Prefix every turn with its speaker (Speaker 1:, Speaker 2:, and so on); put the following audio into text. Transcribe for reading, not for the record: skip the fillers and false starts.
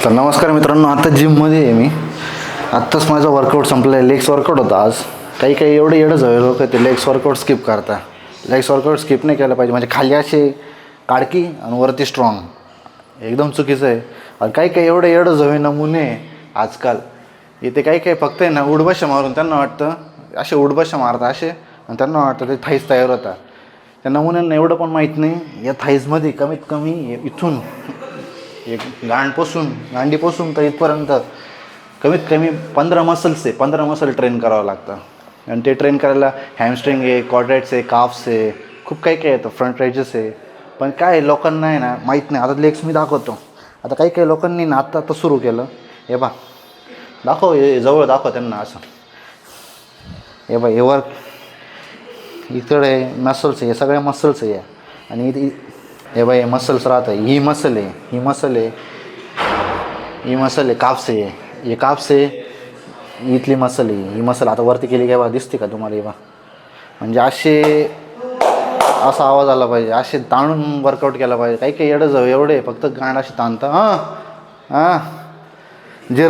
Speaker 1: तर नमस्कार मित्रांनो, आता जिममध्ये आहे मी. आत्ताच माझा वर्कआउट संपला आहे. लेग्स वर्कआउट होता आज. काही काही एवढे एवढं झालं लोक ते लेग्स वर्कआउट स्किप करता. लेग्स वर्कआउट स्किप नाही केलं पाहिजे. म्हणजे खाली असे काडकी आणि वरती स्ट्रॉंग, एकदम चुकीचं आहे. आणि काही काही एवढे एवढं जवे नमुने आजकाल इथे काही काही फक्त आहे ना उडबशा मारून त्यांना वाटतं असे उडबशा मारतात असे, आणि त्यांना वाटतं ते थाईज तयार होतात. त्या नमुन्यांना एवढं पण माहीत नाही या थाईजमध्ये कमीत कमी इथून एक गांडीपासून तर इथपर्यंत कमीत कमी 15 मसल्स आहे. 15 मसल ट्रेन करावं लागतं. आणि ते ट्रेन करायला हॅमस्ट्रिंग आहे, क्वाड्रॅट्स आहे, काफ्स आहे, खूप काही काही येतं, फ्रंट राइजेस आहे. पण काय लोकांना आहे ना माहीत नाही. आता लेग्स मी दाखवतो. आता काही काही लोकांनी ना आत्ता सुरू केलं. हे बा दाखव, हे जवळ दाखव त्यांना असं. हे बा हे वर्क इकडे मसल्स आहे, हे सगळ्या मसल्स आहे. आणि हे बाई मसल्स राहतं. ही मसल आहे, ही मसल आहे, ही मसल आहे, काप्स आहे, हे काप्स आहे, इथली मसल आहे, ही मसल. आता वरती केली काय बा, दिसते का तुम्हाला? हे बा म्हणजे असा आवाज आला पाहिजे, असे ताणून वर्कआउट केला पाहिजे. काही काही एवढं एवढे फक्त गांड असे ताणतं. हां हां जे